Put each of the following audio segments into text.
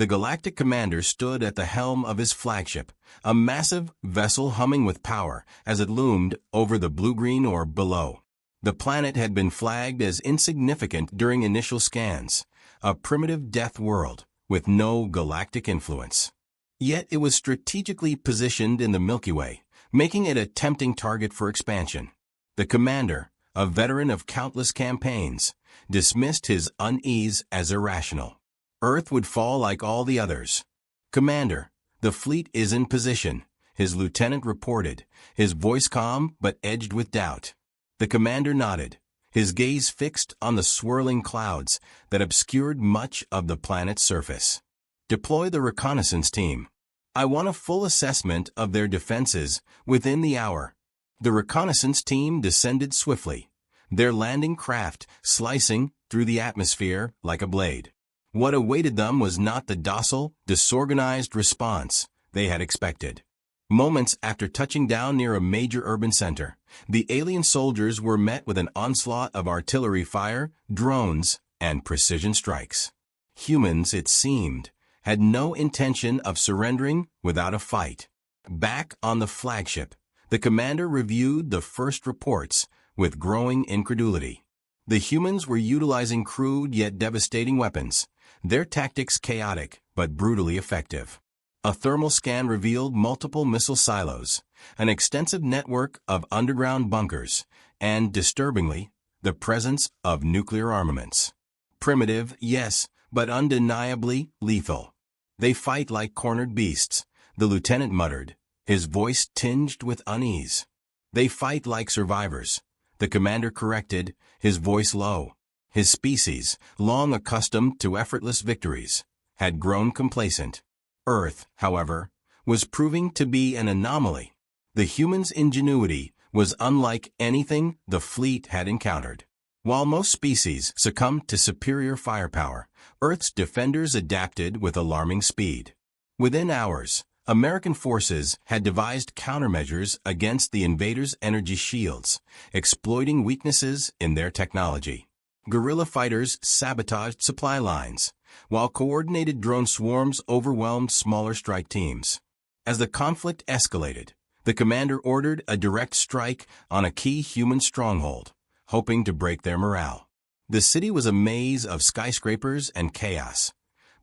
The Galactic Commander stood at the helm of his flagship, a massive vessel humming with power as it loomed over the blue-green orb below. The planet had been flagged as insignificant during initial scans, a primitive death world with no galactic influence. Yet it was strategically positioned in the Milky Way, making it a tempting target for expansion. The Commander, a veteran of countless campaigns, dismissed his unease as irrational. Earth would fall like all the others. "Commander, the fleet is in position," his lieutenant reported, his voice calm but edged with doubt. The Commander nodded, his gaze fixed on the swirling clouds that obscured much of the planet's surface. "Deploy the reconnaissance team. I want a full assessment of their defenses within the hour." The reconnaissance team descended swiftly, their landing craft slicing through the atmosphere like a blade. What awaited them was not the docile, disorganized response they had expected. Moments after touching down near a major urban center, the alien soldiers were met with an onslaught of artillery fire, drones, and precision strikes. Humans, it seemed, had no intention of surrendering without a fight. Back on the flagship, the Commander reviewed the first reports with growing incredulity. The humans were utilizing crude yet devastating weapons, their tactics chaotic but brutally effective. A thermal scan revealed multiple missile silos, an extensive network of underground bunkers, and, disturbingly, the presence of nuclear armaments. Primitive, yes, but undeniably lethal. "They fight like cornered beasts," the lieutenant muttered, his voice tinged with unease. "They fight like survivors," the Commander corrected, his voice low. His species, long accustomed to effortless victories, had grown complacent. Earth, however, was proving to be an anomaly. The humans' ingenuity was unlike anything the fleet had encountered. While most species succumbed to superior firepower, Earth's defenders adapted with alarming speed. Within hours, American forces had devised countermeasures against the invaders' energy shields, exploiting weaknesses in their technology. Guerrilla fighters sabotaged supply lines, while coordinated drone swarms overwhelmed smaller strike teams. As the conflict escalated, the Commander ordered a direct strike on a key human stronghold, hoping to break their morale. The city was a maze of skyscrapers and chaos,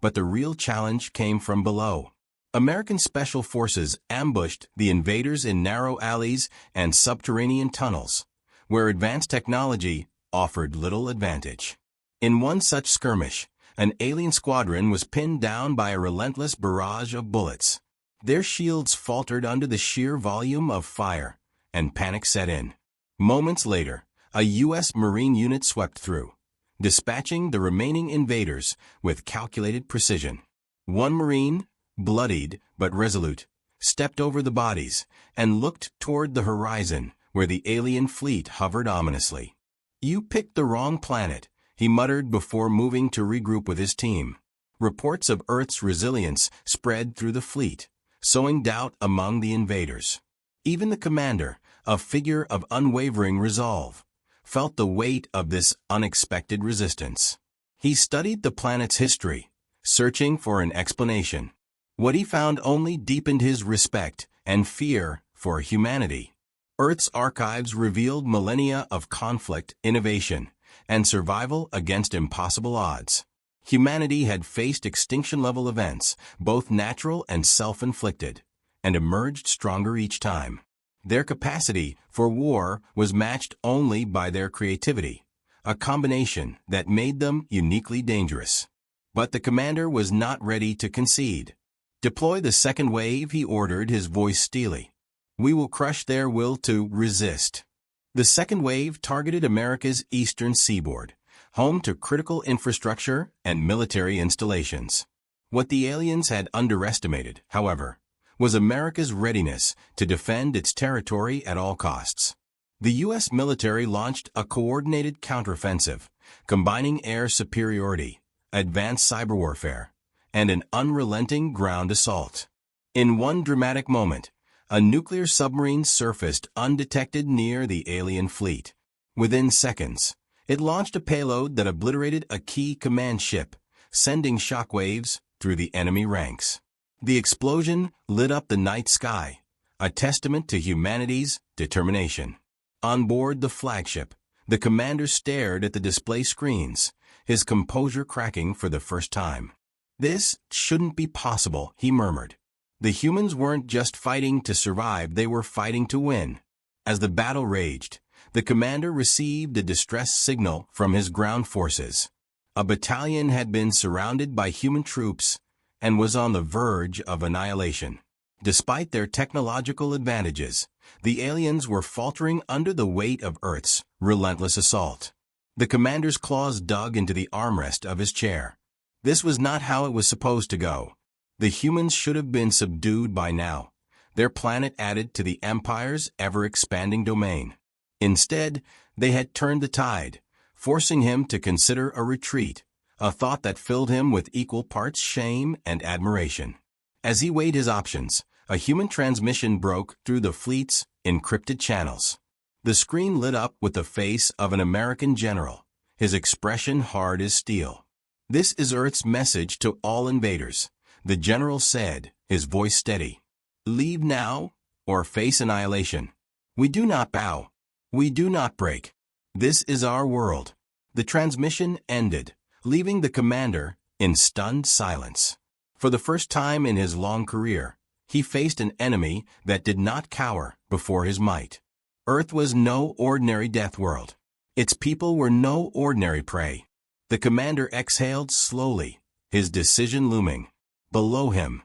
but the real challenge came from below. American special forces ambushed the invaders in narrow alleys and subterranean tunnels, where advanced technology offered little advantage. In one such skirmish, an alien squadron was pinned down by a relentless barrage of bullets. Their shields faltered under the sheer volume of fire, and panic set in. Moments later, a U.S. Marine unit swept through, dispatching the remaining invaders with calculated precision. One Marine, bloodied but resolute, stepped over the bodies and looked toward the horizon where the alien fleet hovered ominously. "You picked the wrong planet," he muttered before moving to regroup with his team. Reports of Earth's resilience spread through the fleet, sowing doubt among the invaders. Even the Commander, a figure of unwavering resolve, felt the weight of this unexpected resistance. He studied the planet's history, searching for an explanation. What he found only deepened his respect and fear for humanity. Earth's archives revealed millennia of conflict, innovation, and survival against impossible odds. Humanity had faced extinction-level events, both natural and self-inflicted, and emerged stronger each time. Their capacity for war was matched only by their creativity, a combination that made them uniquely dangerous. But the Commander was not ready to concede. "Deploy the second wave," he ordered, his voice steely. "We will crush their will to resist." The second wave targeted America's eastern seaboard, home to critical infrastructure and military installations. What the aliens had underestimated, however, was America's readiness to defend its territory at all costs. The U.S. military launched a coordinated counteroffensive, combining air superiority, advanced cyber warfare, and an unrelenting ground assault. In one dramatic moment, a nuclear submarine surfaced undetected near the alien fleet. Within seconds, it launched a payload that obliterated a key command ship, sending shockwaves through the enemy ranks. The explosion lit up the night sky, a testament to humanity's determination. On board the flagship, the commander stared at the display screens, his composure cracking for the first time. "This shouldn't be possible," he murmured. The humans weren't just fighting to survive, they were fighting to win. As the battle raged, the commander received a distress signal from his ground forces. A battalion had been surrounded by human troops and was on the verge of annihilation. Despite their technological advantages, the aliens were faltering under the weight of Earth's relentless assault. The commander's claws dug into the armrest of his chair. This was not how it was supposed to go. The humans should have been subdued by now, their planet added to the Empire's ever-expanding domain. Instead, they had turned the tide, forcing him to consider a retreat, a thought that filled him with equal parts shame and admiration. As he weighed his options, a human transmission broke through the fleet's encrypted channels. The screen lit up with the face of an American general, his expression hard as steel. "This is Earth's message to all invaders," the general said, his voice steady. "Leave now, or face annihilation. We do not bow. We do not break. This is our world." The transmission ended, leaving the commander in stunned silence. For the first time in his long career, he faced an enemy that did not cower before his might. Earth was no ordinary death world. Its people were no ordinary prey. The commander exhaled slowly, his decision looming. Below him,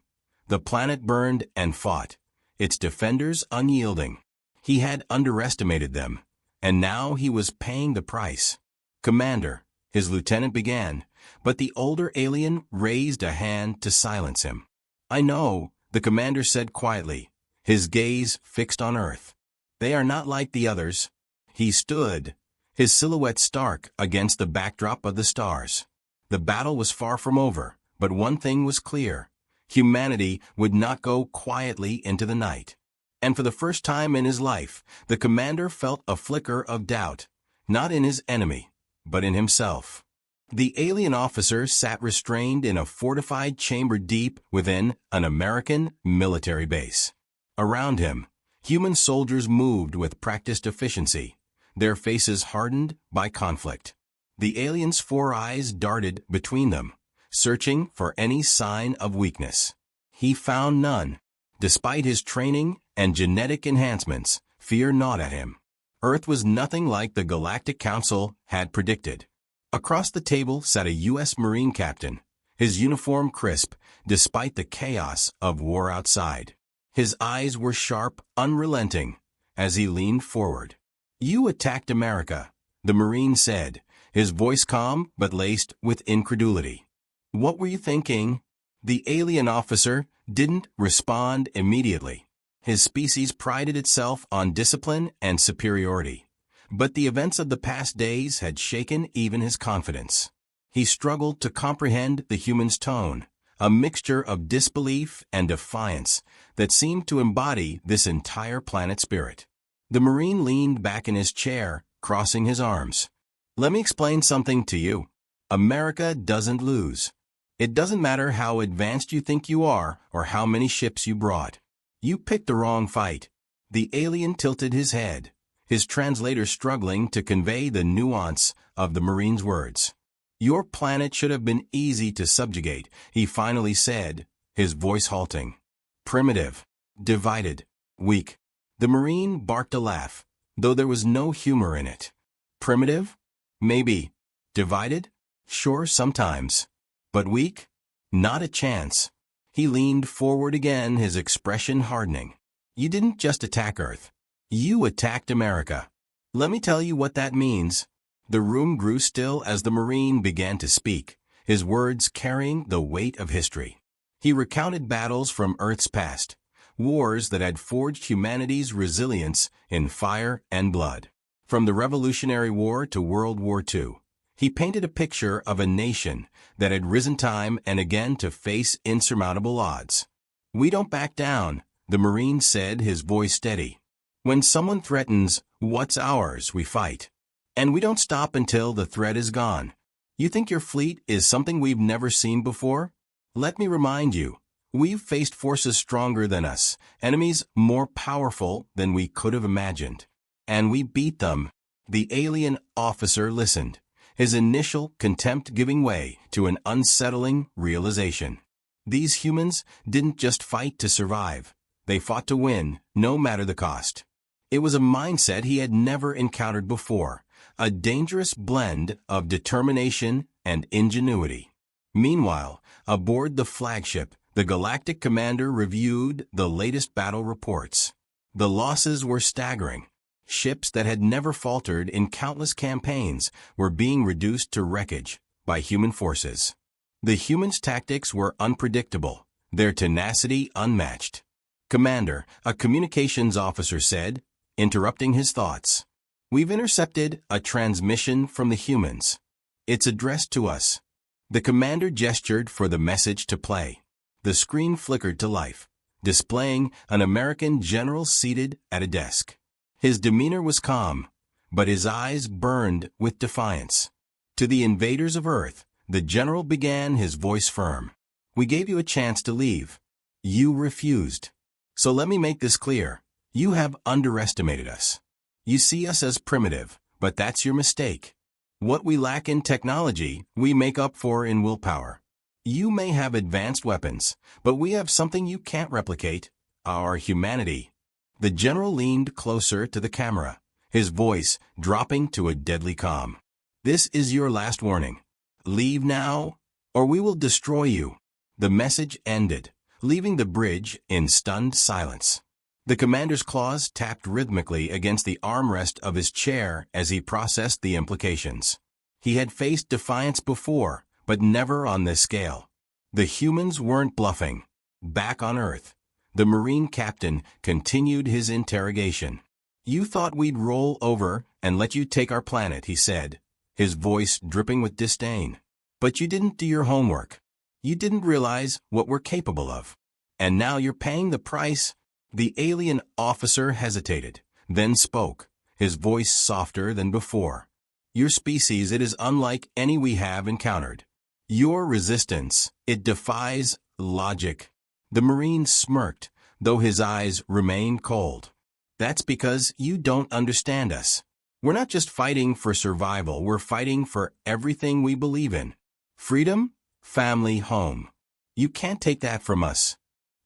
the planet burned and fought, its defenders unyielding. He had underestimated them, and now he was paying the price. "Commander," his lieutenant began, but the older alien raised a hand to silence him. "I know," the commander said quietly, his gaze fixed on Earth. "They are not like the others." He stood, his silhouette stark against the backdrop of the stars. The battle was far from over, but one thing was clear: humanity would not go quietly into the night. And for the first time in his life, the commander felt a flicker of doubt, not in his enemy, but in himself. The alien officer sat restrained in a fortified chamber deep within an American military base. Around him, human soldiers moved with practiced efficiency, their faces hardened by conflict. The alien's 4 eyes darted between them, searching for any sign of weakness. He found none. Despite his training and genetic enhancements, fear gnawed at him. Earth was nothing like the Galactic Council had predicted. Across the table sat a U.S. Marine captain, his uniform crisp despite the chaos of war outside. His eyes were sharp, unrelenting, as he leaned forward. "You attacked America," the Marine said, his voice calm but laced with incredulity. "What were you thinking?" The alien officer didn't respond immediately. His species prided itself on discipline and superiority, but the events of the past days had shaken even his confidence. He struggled to comprehend the human's tone, a mixture of disbelief and defiance that seemed to embody this entire planet's spirit. The Marine leaned back in his chair, crossing his arms. "Let me explain something to you. America doesn't lose. It doesn't matter how advanced you think you are or how many ships you brought. You picked the wrong fight." The alien tilted his head, his translator struggling to convey the nuance of the Marine's words. "Your planet should have been easy to subjugate," he finally said, his voice halting. "Primitive, divided, weak." The Marine barked a laugh, though there was no humor in it. "Primitive? Maybe. Divided? Sure, sometimes. But weak? Not a chance." He leaned forward again, his expression hardening. "You didn't just attack Earth. You attacked America. Let me tell you what that means." The room grew still as the Marine began to speak, his words carrying the weight of history. He recounted battles from Earth's past, wars that had forged humanity's resilience in fire and blood. From the Revolutionary War to World War II, he painted a picture of a nation that had risen time and again to face insurmountable odds. "We don't back down," the Marine said, his voice steady. "When someone threatens what's ours, we fight. And we don't stop until the threat is gone. You think your fleet is something we've never seen before? Let me remind you, we've faced forces stronger than us, enemies more powerful than we could have imagined. And we beat them." The alien officer listened, his initial contempt giving way to an unsettling realization. These humans didn't just fight to survive. They fought to win, no matter the cost. It was a mindset he had never encountered before, a dangerous blend of determination and ingenuity. Meanwhile, aboard the flagship, the Galactic Commander reviewed the latest battle reports. The losses were staggering. Ships that had never faltered in countless campaigns were being reduced to wreckage by human forces. The humans' tactics were unpredictable, their tenacity unmatched. "Commander," a communications officer said, interrupting his thoughts. "We've intercepted a transmission from the humans. It's addressed to us." The commander gestured for the message to play. The screen flickered to life, displaying an American general seated at a desk. His demeanor was calm, but his eyes burned with defiance. To the invaders of Earth, the general began, his voice firm. "We gave you a chance to leave. You refused. So let me make this clear. You have underestimated us. You see us as primitive, but that's your mistake. What we lack in technology, we make up for in willpower. You may have advanced weapons, but we have something you can't replicate: our humanity." The general leaned closer to the camera, his voice dropping to a deadly calm. "This is your last warning. Leave now, or we will destroy you." The message ended, leaving the bridge in stunned silence. The commander's claws tapped rhythmically against the armrest of his chair as he processed the implications. He had faced defiance before, but never on this scale. The humans weren't bluffing. Back on Earth, the Marine captain continued his interrogation. "You thought we'd roll over and let you take our planet," he said, his voice dripping with disdain. "But you didn't do your homework. You didn't realize what we're capable of. And now you're paying the price." The alien officer hesitated, then spoke, his voice softer than before. "Your species, it is unlike any we have encountered. Your resistance, it defies logic." The Marine smirked, though his eyes remained cold. "That's because you don't understand us. We're not just fighting for survival, we're fighting for everything we believe in. Freedom, family, home. You can't take that from us."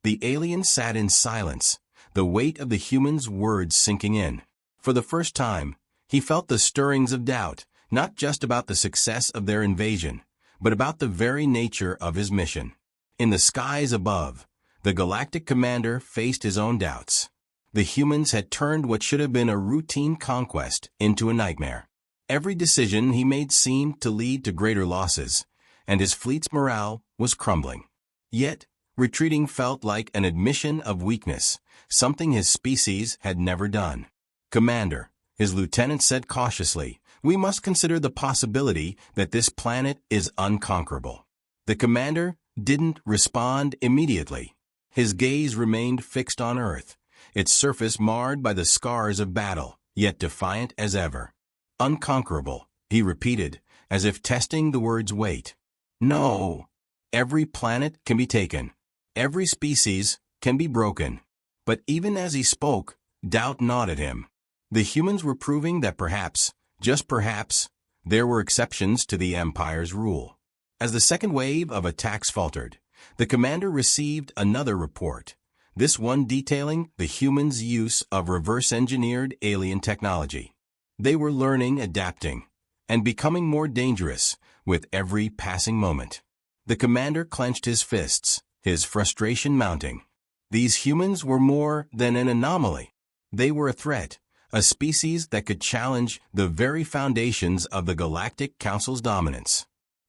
The alien sat in silence, the weight of the human's words sinking in. For the first time, he felt the stirrings of doubt, not just about the success of their invasion, but about the very nature of his mission. In the skies above, the Galactic Commander faced his own doubts. The humans had turned what should have been a routine conquest into a nightmare. Every decision he made seemed to lead to greater losses, and his fleet's morale was crumbling. Yet, retreating felt like an admission of weakness, something his species had never done. "Commander," his lieutenant said cautiously, "we must consider the possibility that this planet is unconquerable." The commander didn't respond immediately. His gaze remained fixed on Earth, its surface marred by the scars of battle, yet defiant as ever. "Unconquerable," he repeated, as if testing the word's weight. "No. Every planet can be taken. Every species can be broken." But even as he spoke, doubt gnawed at him. The humans were proving that perhaps, just perhaps, there were exceptions to the Empire's rule. As the second wave of attacks faltered, the commander received another report, this one detailing the humans' use of reverse-engineered alien technology. They were learning, adapting, and becoming more dangerous with every passing moment. The commander clenched his fists, his frustration mounting. These humans were more than an anomaly. They were a threat, a species that could challenge the very foundations of the Galactic Council's dominance.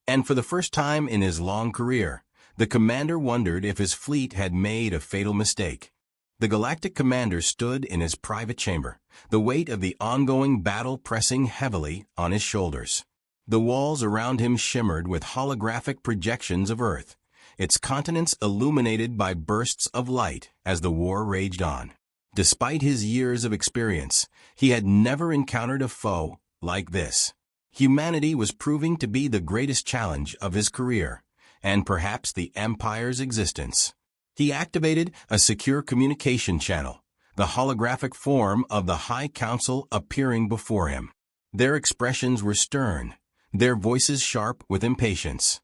And for the first time in his long career, the commander wondered if his fleet had made a fatal mistake. The Galactic Commander stood in his private chamber, the weight of the ongoing battle pressing heavily on his shoulders. The walls around him shimmered with holographic projections of Earth, its continents illuminated by bursts of light as the war raged on. Despite his years of experience, he had never encountered a foe like this. Humanity was proving to be the greatest challenge of his career, and perhaps the Empire's existence. He activated a secure communication channel, the holographic form of the High Council appearing before him. Their expressions were stern, their voices sharp with impatience.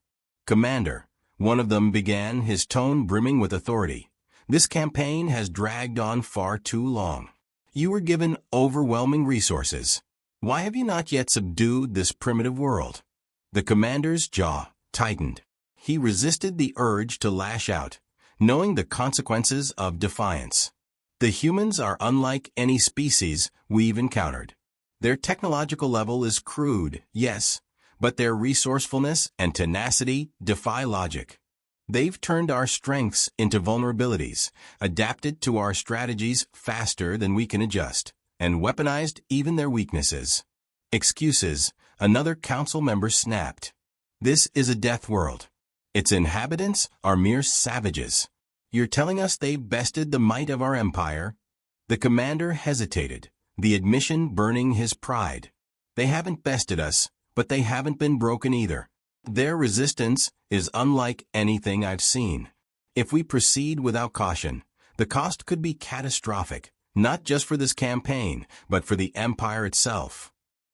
"Commander," one of them began, his tone brimming with authority, "this campaign has dragged on far too long. You were given overwhelming resources. Why have you not yet subdued this primitive world?" The commander's jaw tightened. He resisted the urge to lash out, knowing the consequences of defiance. The humans are unlike any species we've encountered. Their technological level is crude, yes, but their resourcefulness and tenacity defy logic. They've turned our strengths into vulnerabilities, adapted to our strategies faster than we can adjust, and weaponized even their weaknesses. "Excuses," another council member snapped. "This is a death world. Its inhabitants are mere savages. You're telling us they've bested the might of our empire?" The commander hesitated, the admission burning his pride. "They haven't bested us, but they haven't been broken either. Their resistance is unlike anything I've seen. If we proceed without caution, the cost could be catastrophic, not just for this campaign, but for the empire itself."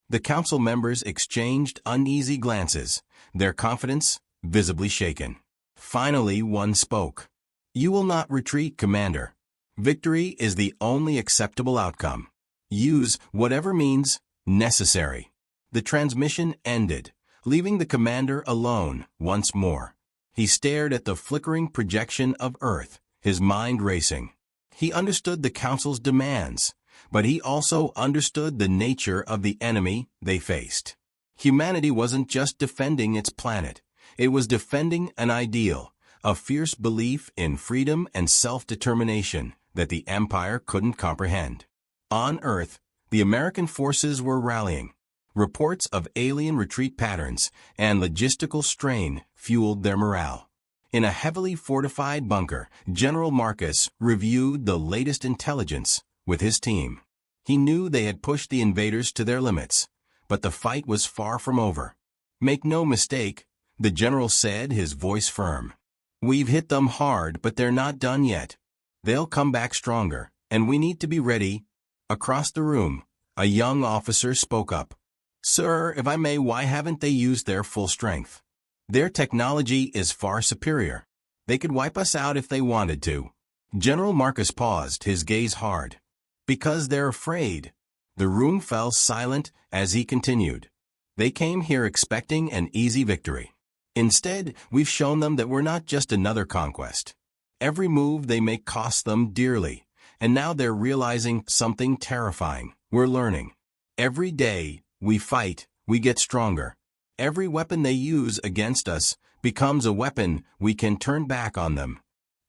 The council members exchanged uneasy glances, their confidence visibly shaken. Finally, one spoke. "You will not retreat, Commander. Victory is the only acceptable outcome. Use whatever means necessary." The transmission ended, leaving the commander alone once more. He stared at the flickering projection of Earth, his mind racing. He understood the council's demands, but he also understood the nature of the enemy they faced. Humanity wasn't just defending its planet. It was defending an ideal, a fierce belief in freedom and self-determination that the Empire couldn't comprehend. On Earth, the American forces were rallying. Reports of alien retreat patterns and logistical strain fueled their morale. In a heavily fortified bunker, General Marcus reviewed the latest intelligence with his team. He knew they had pushed the invaders to their limits, but the fight was far from over. "Make no mistake," the general said, his voice firm. "We've hit them hard, but they're not done yet. They'll come back stronger, and we need to be ready." Across the room, a young officer spoke up. "Sir, if I may, why haven't they used their full strength? Their technology is far superior. They could wipe us out if they wanted to." General Marcus paused, his gaze hard. "Because they're afraid." The room fell silent as he continued. "They came here expecting an easy victory. Instead, we've shown them that we're not just another conquest. Every move they make costs them dearly, and now they're realizing something terrifying. We're learning. Every day we fight, we get stronger. Every weapon they use against us becomes a weapon we can turn back on them."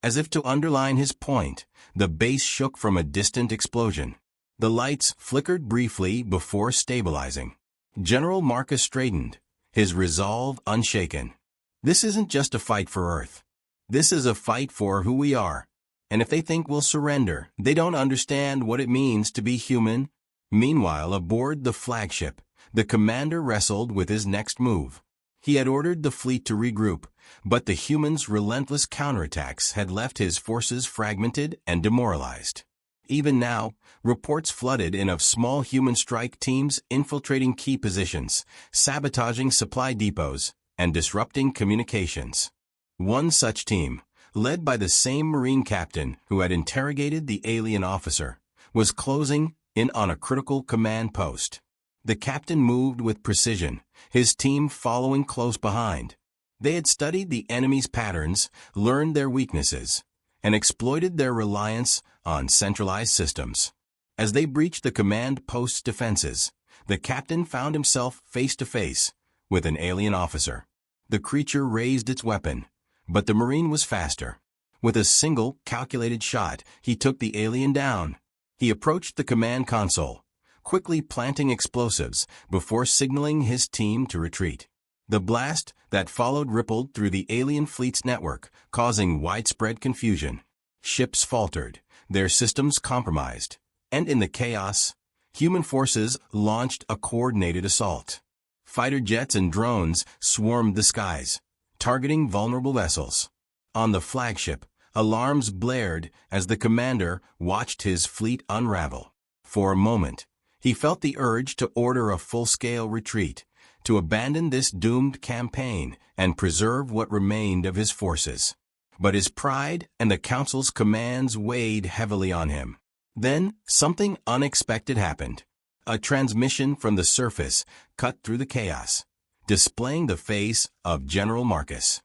As if to underline his point, the base shook from a distant explosion. The lights flickered briefly before stabilizing. General Marcus straightened, his resolve unshaken. "This isn't just a fight for Earth. This is a fight for who we are. And if they think we'll surrender, they don't understand what it means to be human." Meanwhile, aboard the flagship, the commander wrestled with his next move. He had ordered the fleet to regroup, but the humans' relentless counterattacks had left his forces fragmented and demoralized. Even now, reports flooded in of small human strike teams infiltrating key positions, sabotaging supply depots, and disrupting communications. One such team, led by the same Marine captain who had interrogated the alien officer, was closing in on a critical command post. The captain moved with precision, his team following close behind. They had studied the enemy's patterns, learned their weaknesses, and exploited their reliance on centralized systems. As they breached the command post's defenses, the captain found himself face to face with an alien officer. The creature raised its weapon, but the Marine was faster. With a single, calculated shot, he took the alien down. He approached the command console, quickly planting explosives before signaling his team to retreat. The blast that followed rippled through the alien fleet's network, causing widespread confusion. Ships faltered, their systems compromised, and in the chaos, human forces launched a coordinated assault. Fighter jets and drones swarmed the skies, targeting vulnerable vessels. On the flagship, alarms blared as the commander watched his fleet unravel. For a moment, he felt the urge to order a full-scale retreat, to abandon this doomed campaign and preserve what remained of his forces. But his pride and the Council's commands weighed heavily on him. Then, something unexpected happened. A transmission from the surface cut through the chaos, displaying the face of General Marcus.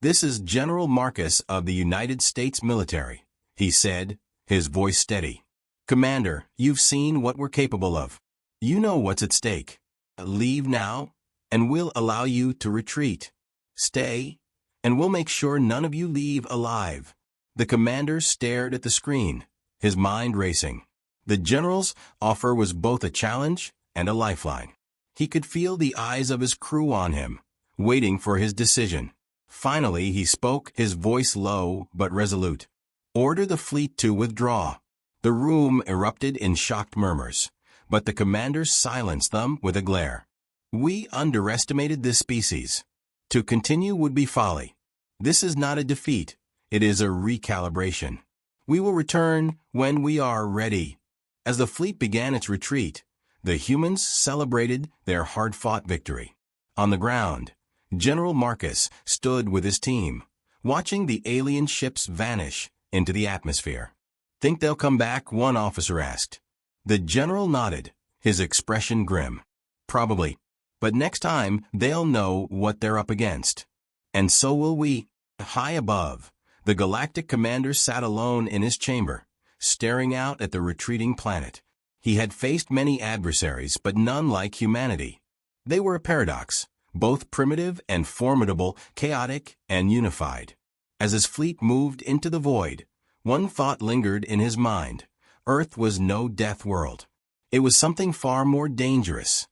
"This is General Marcus of the United States military," he said, his voice steady. "Commander, you've seen what we're capable of. You know what's at stake. Leave now, and we'll allow you to retreat. Stay, and we'll make sure none of you leave alive." The commander stared at the screen, his mind racing. The general's offer was both a challenge and a lifeline. He could feel the eyes of his crew on him, waiting for his decision. Finally, he spoke, his voice low but resolute. "Order the fleet to withdraw." The room erupted in shocked murmurs, but the commander silenced them with a glare. "We underestimated this species. To continue would be folly. This is not a defeat, it is a recalibration. We will return when we are ready." As the fleet began its retreat, the humans celebrated their hard-fought victory. On the ground, General Marcus stood with his team, watching the alien ships vanish into the atmosphere. "Think they'll come back?" one officer asked. The general nodded, his expression grim. "Probably. But next time, they'll know what they're up against. And so will we." High above, the Galactic Commander sat alone in his chamber, staring out at the retreating planet. He had faced many adversaries, but none like humanity. They were a paradox, both primitive and formidable, chaotic and unified. As his fleet moved into the void, one thought lingered in his mind. Earth was no death world. It was something far more dangerous,